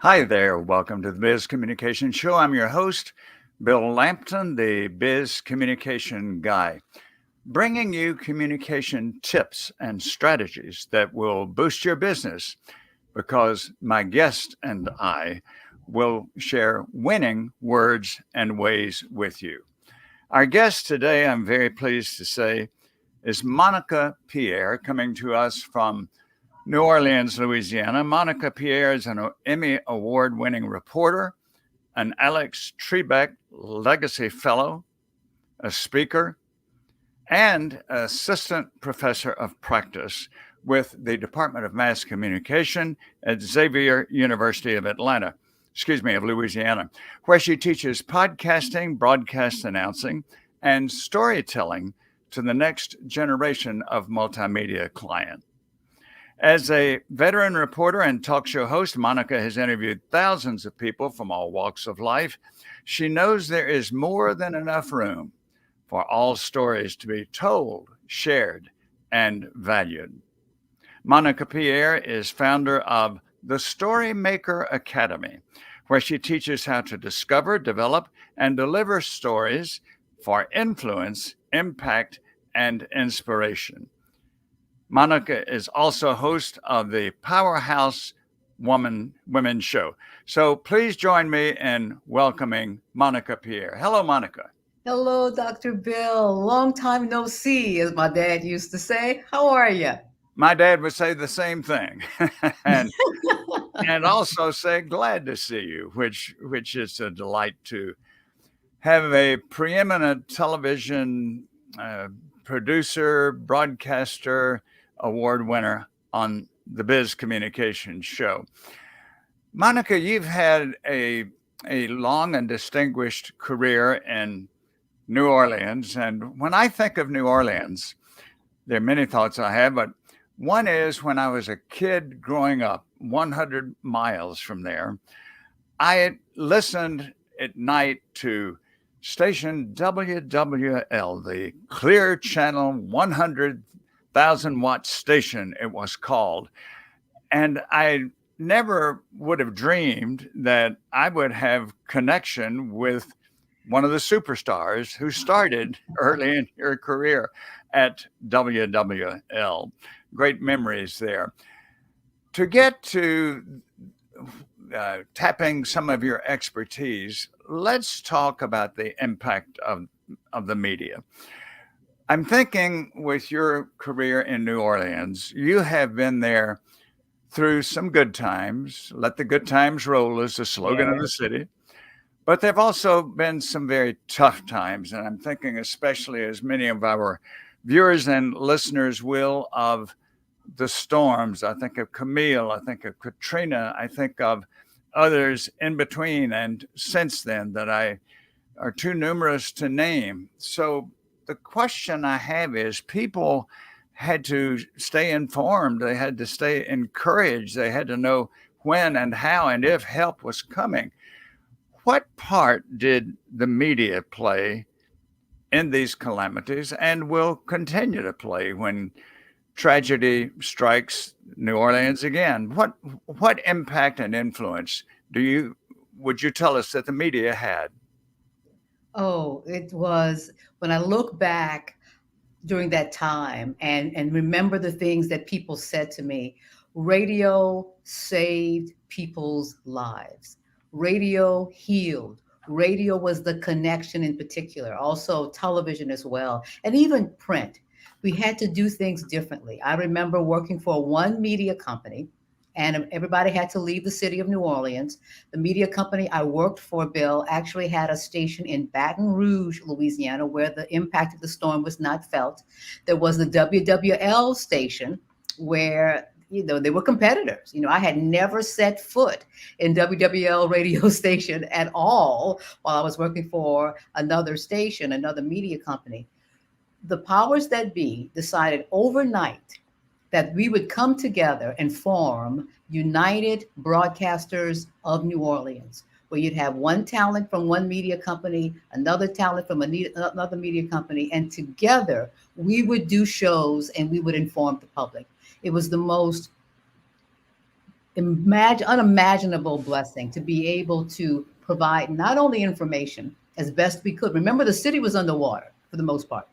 Hi there. Welcome to the Biz Communication Show. I'm your host, Bill Lampton, the Biz Communication Guy, bringing you communication tips and strategies that will boost your business because my guest and I will share winning words and ways with you. Our guest today, I'm very pleased to say, is Monica Pierre, coming to us from New Orleans, Louisiana. Monica Pierre is an Emmy Award winning reporter, an Alex Trebek Legacy Fellow, a speaker, and assistant professor of practice with the Department of Mass Communication at Xavier University of Louisiana, where she teaches podcasting, broadcast announcing, and storytelling to the next generation of multimedia clients. As a veteran reporter and talk show host, Monica has interviewed thousands of people from all walks of life. She knows there is more than enough room for all stories to be told, shared, and valued. Monica Pierre is founder of the Storymaker Academy, where she teaches how to discover, develop, and deliver stories for influence, impact, and inspiration. Monica is also host of the Powerhouse Women Show. So please join me in welcoming Monica Pierre. Hello, Monica. Hello, Dr. Bill. Long time no see, as my dad used to say. How are you? My dad would say the same thing, and also say glad to see you, which is a delight to have a preeminent television producer, broadcaster, award winner on the Biz Communication Show. Monica, you've had a long and distinguished career in New Orleans. And when I think of New Orleans, there are many thoughts I have, but one is when I was a kid growing up 100 miles from there, I listened at night to station WWL, the Clear Channel 100,000 watt station, it was called. And I never would have dreamed that I would have connection with one of the superstars who started early in your career at WWL. Great memories there. To get to tapping some of your expertise, let's talk about the impact of the media. I'm thinking with your career in New Orleans, you have been there through some good times. Let the good times roll is the slogan of the city. But there have also been some very tough times. And I'm thinking, especially as many of our viewers and listeners will, of the storms. I think of Camille, I think of Katrina, I think of others in between and since then that are too numerous to name. So the question I have is people had to stay informed, they had to stay encouraged, they had to know when and how and if help was coming. What part did the media play in these calamities and will continue to play when tragedy strikes New Orleans again? What impact and influence would you tell us that the media had? Oh, it was when I look back during that time and remember the things that people said to me. Radio saved people's lives. Radio healed. Radio was the connection in particular, also television as well, and even print. We had to do things differently. I remember working for one media company, and everybody had to leave the city of New Orleans. The media company I worked for, Bill, actually had a station in Baton Rouge, Louisiana, where the impact of the storm was not felt. There was the WWL station where they were competitors. I had never set foot in WWL radio station at all while I was working for another station, another media company. The powers that be decided overnight that we would come together and form United Broadcasters of New Orleans, where you'd have one talent from one media company, another talent from another media company, and together we would do shows and we would inform the public. It was the most unimaginable blessing to be able to provide not only information as best we could. Remember, the city was underwater for the most part,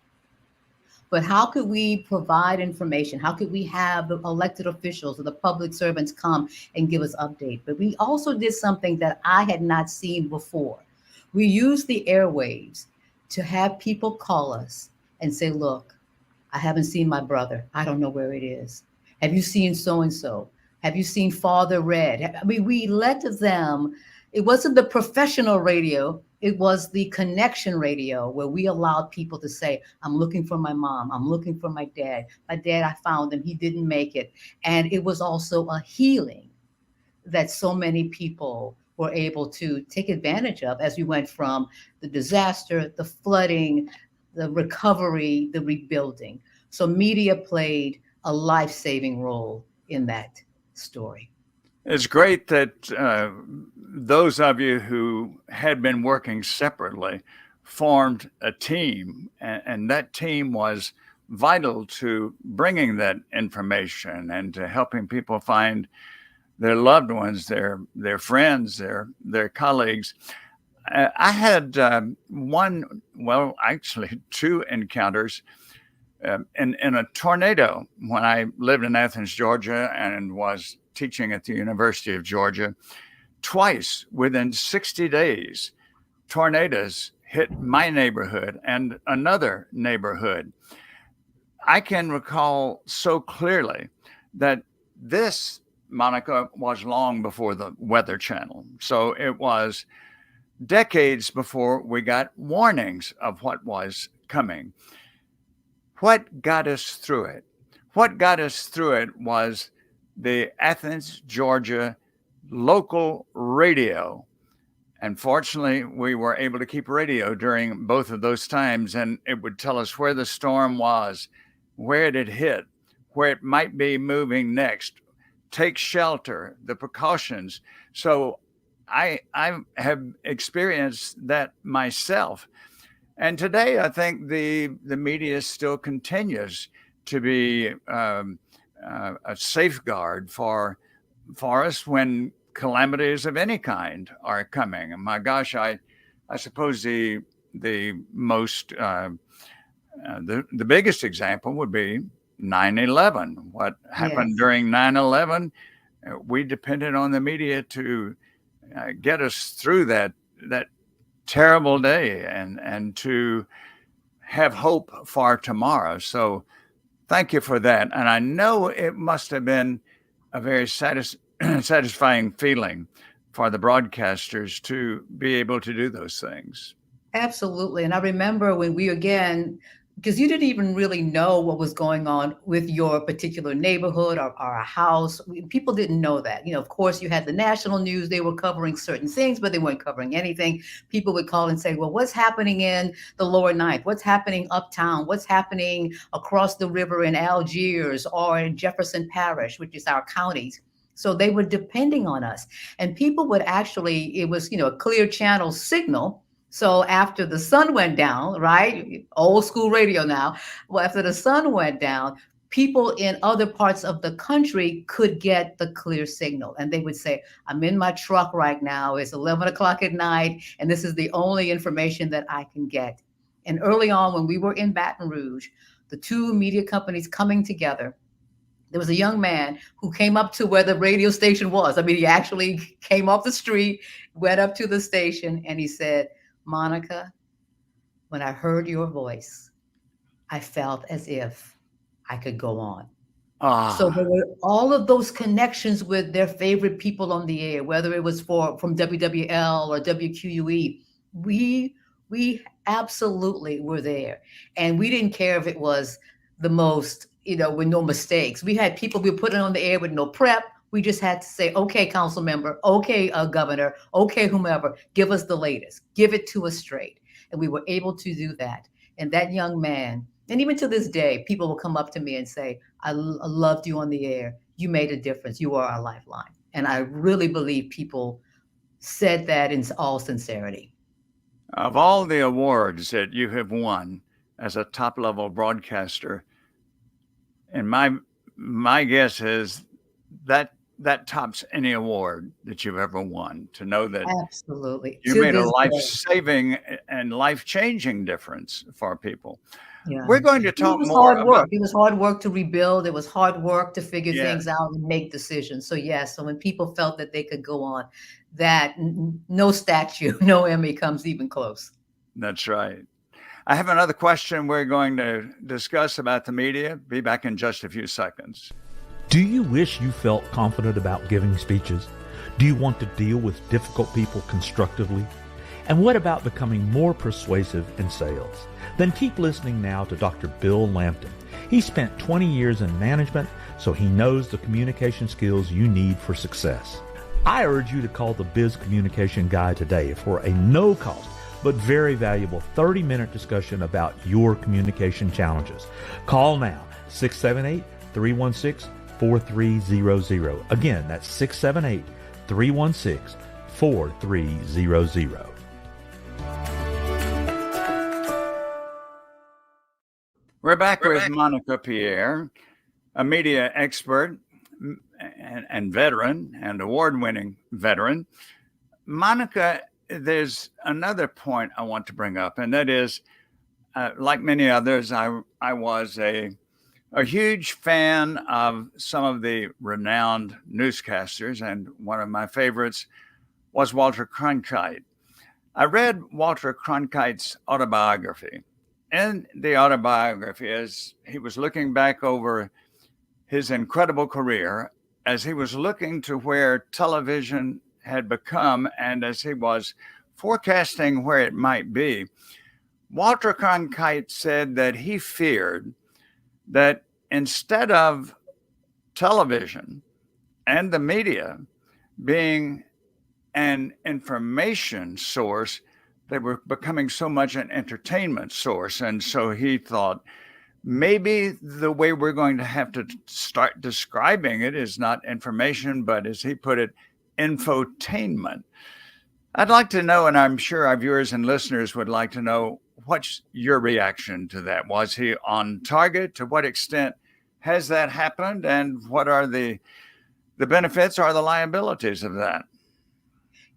but how could we provide information? How could we have the elected officials or the public servants come and give us update? But we also did something that I had not seen before. We used the airwaves to have people call us and say, look, I haven't seen my brother. I don't know where it is. Have you seen so and so? Have you seen Father Red? I mean, we let them, it wasn't the professional radio, it was the connection radio where we allowed people to say, I'm looking for my mom. I'm looking for my dad. My dad, I found him. He didn't make it. And it was also a healing that so many people were able to take advantage of as we went from the disaster, the flooding, the recovery, the rebuilding. So media played a life-saving role in that story. It's great that those of you who had been working separately formed a team, and that team was vital to bringing that information and to helping people find their loved ones, their friends, their colleagues. I had well, actually, two encounters in a tornado when I lived in Athens, Georgia, and was teaching at the University of Georgia. Twice within 60 days, tornadoes hit my neighborhood and another neighborhood. I can recall so clearly that this, Monica, was long before the Weather Channel. So it was decades before we got warnings of what was coming. What got us through it? What got us through it was the Athens, Georgia local radio. And fortunately, we were able to keep radio during both of those times, and it would tell us where the storm was, where it had hit, where it might be moving next, take shelter, the precautions. So I have experienced that myself. And today, I think the media still continues to be a safeguard for us when calamities of any kind are coming. And my gosh, I suppose the most the biggest example would be 9/11. What happened Yes, during 9/11? We depended on the media to get us through that terrible day and to have hope for tomorrow. So thank you for that. And I know it must have been a very satisfying feeling for the broadcasters to be able to do those things. absolutely. And I remember when we again, because you didn't even really know what was going on with your particular neighborhood or a house. People didn't know that. Of course, you had the national news. They were covering certain things, but they weren't covering anything. People would call and say, well, what's happening in the lower ninth? What's happening uptown? What's happening across the river in Algiers or in Jefferson Parish, which is our counties? So they were depending on us. And people would actually, it was, a clear channel signal. So after the sun went down, right? Old school radio now. Well, after the sun went down, people in other parts of the country could get the clear signal. And they would say, I'm in my truck right now. It's 11 o'clock at night. And this is the only information that I can get. And early on, when we were in Baton Rouge, the two media companies coming together, there was a young man who came up to where the radio station was. I mean, he actually came off the street, went up to the station, and he said, Monica, when I heard your voice, I felt as if I could go on. So there Ah, were all of those connections with their favorite people on the air, whether it was from WWL or WQUE. We we absolutely were there, and we didn't care if it was the most, with no mistakes. We had people we were putting on the air with no prep. We just had to say, "Okay, council member. Okay, governor. Okay, whomever. Give us the latest. Give it to us straight." And we were able to do that. And that young man, and even to this day, people will come up to me and say, I loved you on the air. You made a difference. You are our lifeline. And I really believe people said that in all sincerity. of all the awards that you have won as a top level broadcaster, and my guess is that that tops any award that you've ever won, to know that Absolutely. you To made a this day. life-saving and life-changing difference for people. Yeah. We're going to It talk was more hard about, work. It was hard work to rebuild. It was hard work to figure things yes, out and make decisions. So yes, so when people felt that they could go on, that no statue, no Emmy comes even close. that's right. I have another question we're going to discuss about the media. Be back in just a few seconds. Do you wish you felt confident about giving speeches? Do you want to deal with difficult people constructively? And what about becoming more persuasive in sales? Then keep listening now to Dr. Bill Lampton. He spent 20 years in management, so he knows the communication skills you need for success. I urge you to call the Biz Communication Guy today for a no-cost but very valuable 30-minute discussion about your communication challenges. Call now, 678-316-4300. Again, that's 678-316-4300. We're back with Monica Pierre, a media expert and veteran and award-winning veteran. Monica, there's another point I want to bring up, and that is, like many others, I was a huge fan of some of the renowned newscasters, and one of my favorites was Walter Cronkite. I read Walter Cronkite's autobiography. In the autobiography, as he was looking back over his incredible career, as he was looking to where television had become, and as he was forecasting where it might be, Walter Cronkite said that he feared that instead of television and the media being an information source, they were becoming so much an entertainment source. And so he thought maybe the way we're going to have to start describing it is not information, but as he put it, infotainment. I'd like to know, and I'm sure our viewers and listeners would like to know, what's your reaction to that? Was he on target? To what extent has that happened? And what are the benefits or the liabilities of that?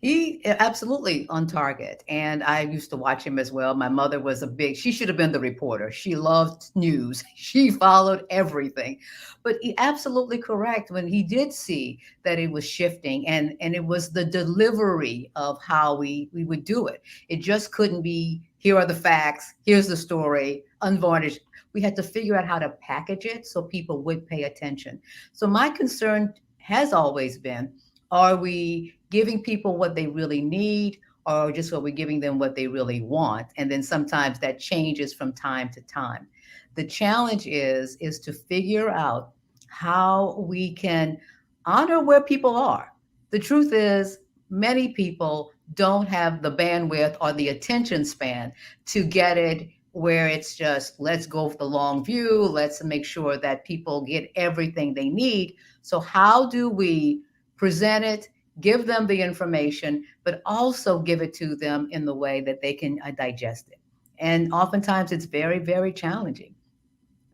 He absolutely on target. And I used to watch him as well. My mother was she should have been the reporter. She loved news. She followed everything. But he absolutely correct when he did see that it was shifting, and it was the delivery of how we would do it. It just couldn't be, here are the facts, here's the story, unvarnished. We had to figure out how to package it so people would pay attention. So my concern has always been, are we giving people what they really need, or just are we giving them what they really want? And then sometimes that changes from time to time. The challenge is to figure out how we can honor where people are. The truth is, many people don't have the bandwidth or the attention span to get it where it's just, let's go for the long view, let's make sure that people get everything they need. So how do we present it, give them the information, but also give it to them in the way that they can digest it? And oftentimes it's very, very challenging.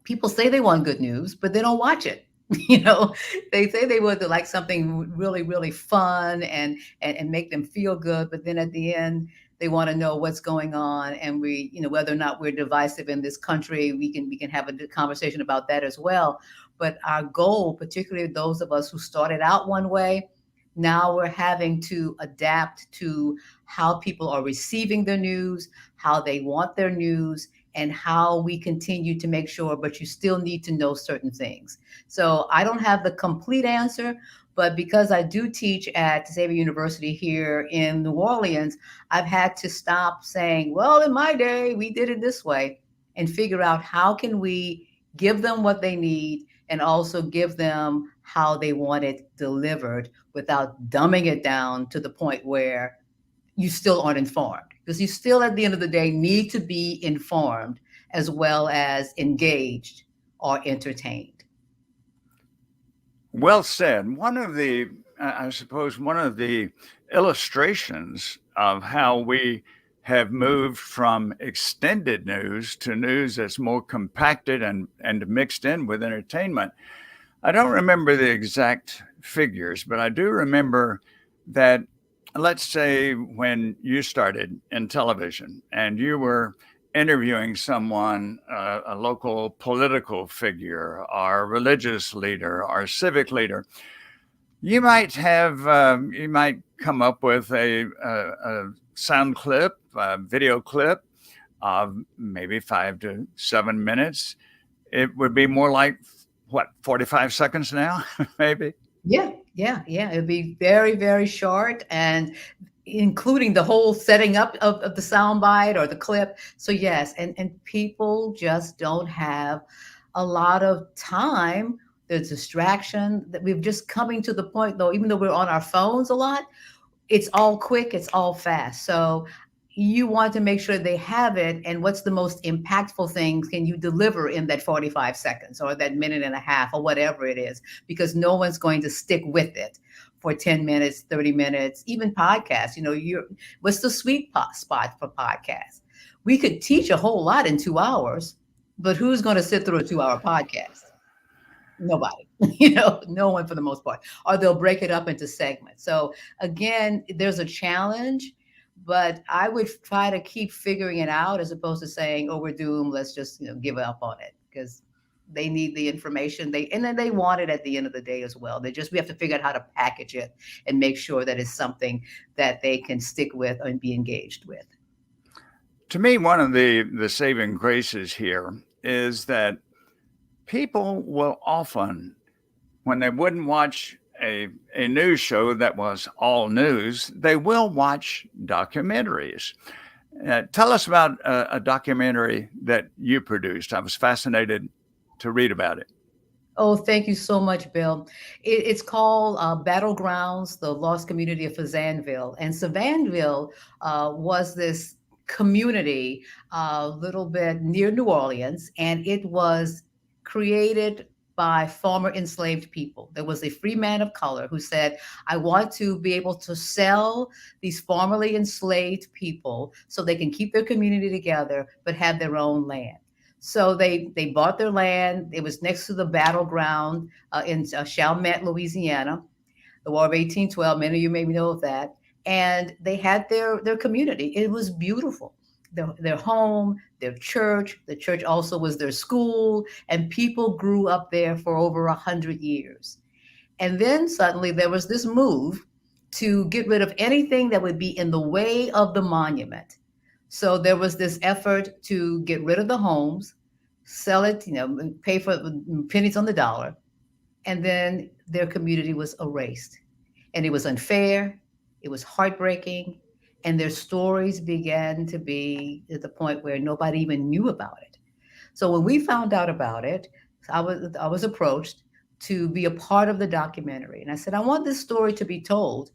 People say they want good news, but they don't watch it. You know, they say they would like something really, really fun and make them feel good, but then at the end, they want to know what's going on, and whether or not we're divisive in this country. We can have a conversation about that as well. But our goal, particularly those of us who started out one way, now we're having to adapt to how people are receiving their news, how they want their news, and how we continue to make sure, but you still need to know certain things. So I don't have the complete answer, but because I do teach at Xavier University here in New Orleans, I've had to stop saying, well, in my day, we did it this way, and figure out how can we give them what they need and also give them how they want it delivered without dumbing it down to the point where you still aren't informed, because you still, at the end of the day, need to be informed as well as engaged or entertained. Well said. I suppose, one of the illustrations of how we have moved from extended news to news that's more compacted and mixed in with entertainment. I don't remember the exact figures, but I do remember that, let's say, when you started in television and you were interviewing someone, a local political figure, or religious leader, or civic leader, you might come up with a sound clip, a video clip of maybe 5 to 7 minutes. It would be more like what, 45 seconds now, maybe. Yeah. It'd be very, very short, and including the whole setting up of the soundbite or the clip. So yes, and people just don't have a lot of time. There's distraction that we've just coming to the point though, even though we're on our phones a lot, it's all quick, it's all fast. So you want to make sure they have it. And what's the most impactful things can you deliver in that 45 seconds or that minute and a half or whatever it is? Because no one's going to stick with it for 10 minutes, 30 minutes, even podcasts. What's the sweet spot for podcasts? We could teach a whole lot in 2 hours, but who's going to sit through a 2 hour podcast? Nobody, no one for the most part, or they'll break it up into segments. So again, there's a challenge, but I would try to keep figuring it out as opposed to saying, oh, we're doomed, let's just give up on it, because they need the information, and then they want it at the end of the day as well. We have to figure out how to package it and make sure that it's something that they can stick with and be engaged with. To me, one of the saving graces here is that people will often, when they wouldn't watch a news show that was all news, they will watch documentaries. Tell us about a documentary that you produced. I was fascinated to read about it. Oh, thank you so much, Bill. It's called Battlegrounds, the Lost Community of Fazanville. And Fazanville was this community a little bit near New Orleans, and it was created by former enslaved people. There was a free man of color who said, I want to be able to sell these formerly enslaved people so they can keep their community together, but have their own land. So they bought their land. It was next to the battleground in Chalmette, Louisiana, the War of 1812. Many of you maybe know of that. And they had their community. It was beautiful. Their home, their church. The church also was their school, and people grew up there for over 100 years. And then suddenly there was this move to get rid of anything that would be in the way of the monument. So there was this effort to get rid of the homes, sell it, pay for pennies on the dollar, and then their community was erased. And it was unfair, it was heartbreaking, and their stories began to be at the point where nobody even knew about it. So when we found out about it, I was approached to be a part of the documentary. And I said, I want this story to be told,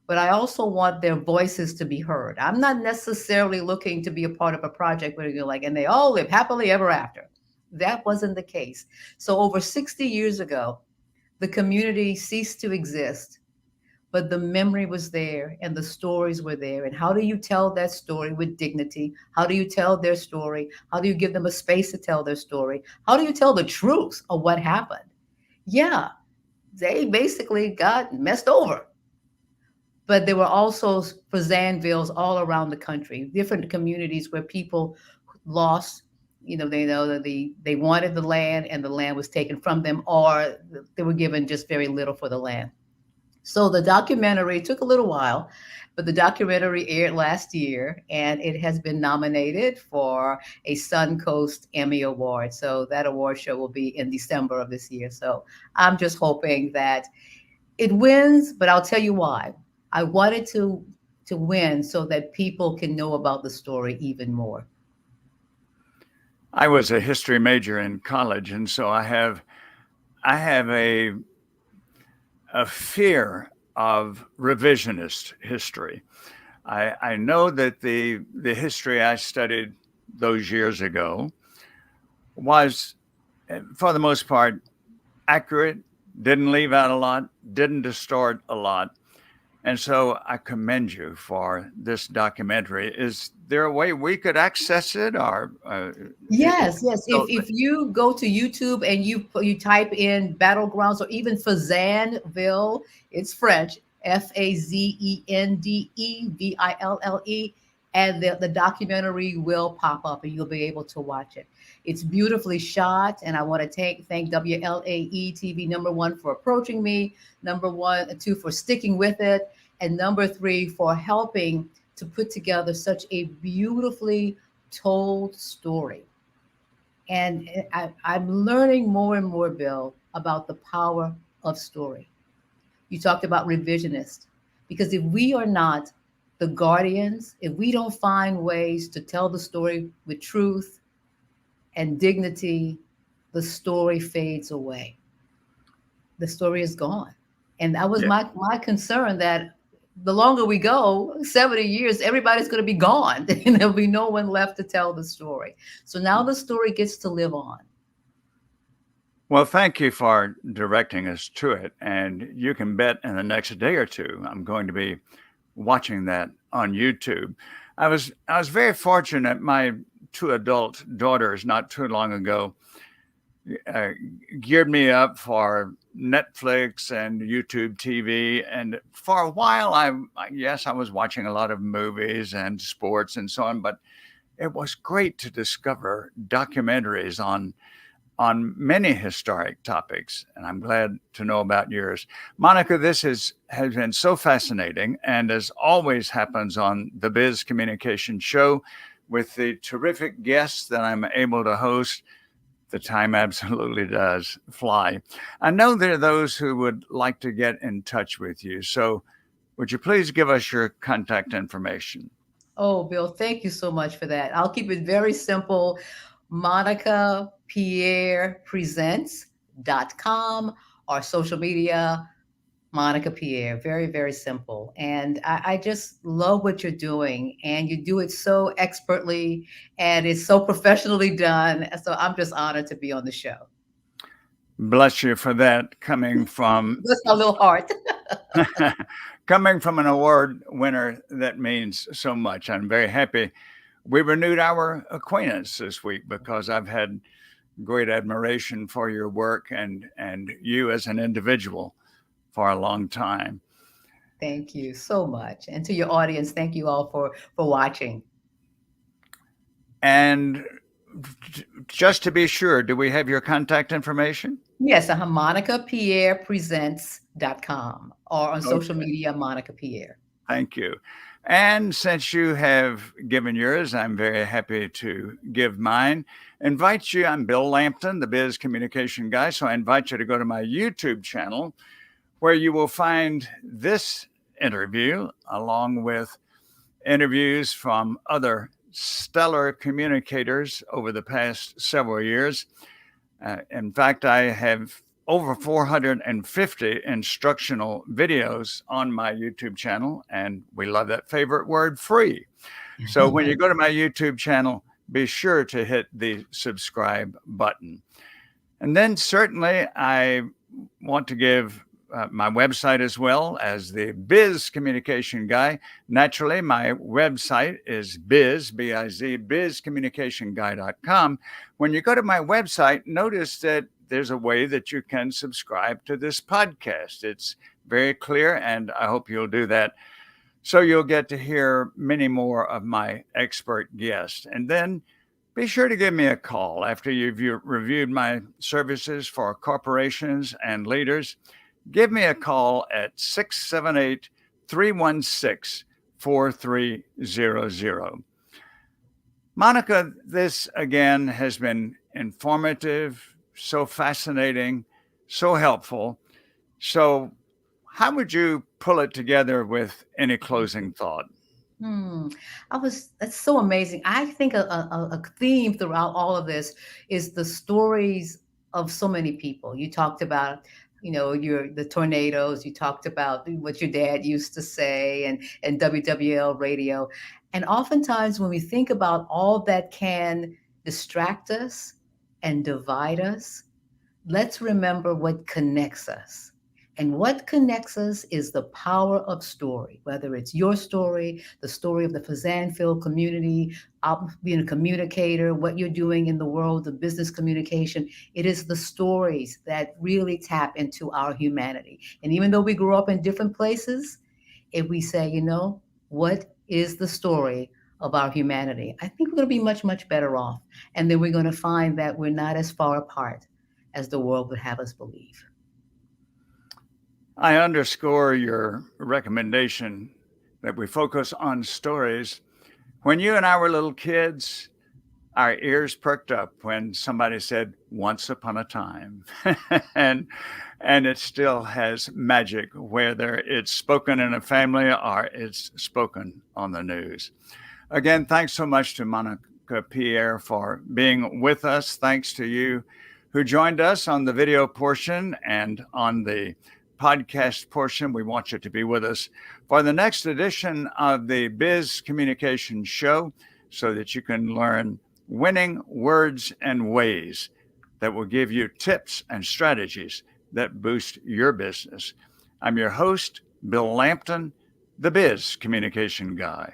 but I also want their voices to be heard. I'm not necessarily looking to be a part of a project where you're like, and they all live happily ever after. That wasn't the case. So over 60 years ago, the community ceased to exist, but the memory was there and the stories were there. And how do you tell that story with dignity? How do you tell their story? How do you give them a space to tell their story? How do you tell the truth of what happened? Yeah, they basically got messed over. But there were also Fazanvilles all around the country, different communities where people lost, they know that they wanted the land and the land was taken from them, or they were given just very little for the land. So the documentary took a little while, but the documentary aired last year, and it has been nominated for a Suncoast Emmy Award. So that award show will be in December of this year. So I'm just hoping that it wins, but I'll tell you why. I wanted to win so that people can know about the story even more. I was a history major in college, and so I have a fear of revisionist history. I know that the history I studied those years ago was, for the most part, accurate, didn't leave out a lot, didn't distort a lot. And so I commend you for this documentary. Is there a way we could access it, or is Yes, it yes. still? If you go to YouTube and you type in battlegrounds or even Fazanville, it's French, Fazendeville, and the documentary will pop up and you'll be able to watch it. It's beautifully shot, and I want to thank WLAE TV #1 for approaching me, #2 for sticking with it, and #3 for helping to put together such a beautifully told story. And I'm learning more and more, Bill, about the power of story. You talked about revisionist, because if we are not the guardians, if we don't find ways to tell the story with truth and dignity, the story fades away. The story is gone. And that was Yeah. my concern, that the longer we go, 70 years, everybody's going to be gone and there'll be no one left to tell the story. So now the story gets to live on. Well, thank you for directing us to it. And you can bet in the next day or two, I'm going to be watching that on YouTube. I was very fortunate. My two adult daughters, not too long ago, uh, geared me up for Netflix and YouTube TV. And for a while, yes, I was watching a lot of movies and sports and so on. But it was great to discover documentaries on many historic topics, and I'm glad to know about yours. Monica, has been so fascinating, and as always happens on the Biz Communication Show, with the terrific guests that I'm able to host, the time absolutely does fly. I know there are those who would like to get in touch with you, so would you please give us your contact information? Oh, Bill, thank you so much for that. I'll keep it very simple. Monica Pierre Presents.com, or social media, Monica Pierre. Very, very simple. And I just love what you're doing. And you do it so expertly and it's so professionally done. So I'm just honored to be on the show. Bless you for that, coming from Bless my little heart. coming from an award winner. That means so much. I'm very happy we renewed our acquaintance this week, because I've had great admiration for your work and you as an individual for a long time. Thank you so much. And to your audience, thank you all for watching. And just to be sure, do we have your contact information? Yes, Monica Pierre Presents.com, or on social Okay, media, Monica Pierre. thank you. And since you have given yours, I'm very happy to give mine. Invite you, I'm Bill Lampton, the Biz Communication Guy. So I invite you to go to my YouTube channel, where you will find this interview along with interviews from other stellar communicators over the past several years. In fact, I have over 450 instructional videos on my YouTube channel, and we love that favorite word, free. So when you go to my YouTube channel, be sure to hit the subscribe button. And then certainly I want to give my website as well, as the Biz Communication Guy. Naturally, my website is B-I-Z, bizcommunicationguy.com. When you go to my website, notice that there's a way that you can subscribe to this podcast. It's very clear, and I hope you'll do that. So you'll get to hear many more of my expert guests. And then be sure to give me a call after you've reviewed my services for corporations and leaders. Give me a call at 678 316 4300. Monica, this again has been informative, so fascinating, so helpful. So, how would you pull it together with any closing thought? Hmm. That's so amazing. I think a theme throughout all of this is the stories of so many people. You talked about, the tornadoes. You talked about what your dad used to say, and WWL radio. And oftentimes when we think about all that can distract us and divide us, let's remember what connects us. And what connects us is the power of story, whether it's your story, the story of the Fazanville community, being a communicator, what you're doing in the world of business communication. It is the stories that really tap into our humanity. And even though we grew up in different places, if we say, what is the story of our humanity, I think we're going to be much, much better off. And then we're going to find that we're not as far apart as the world would have us believe. I underscore your recommendation that we focus on stories. When you and I were little kids, our ears perked up when somebody said once upon a time. and and it still has magic, whether it's spoken in a family or it's spoken on the news. Again, thanks so much to Monica Pierre for being with us. Thanks to you who joined us on the video portion and on the podcast portion. We want you to be with us for the next edition of the Biz Communication Show so that you can learn winning words and ways that will give you tips and strategies that boost your business. I'm your host, Bill Lampton, the Biz Communication Guy.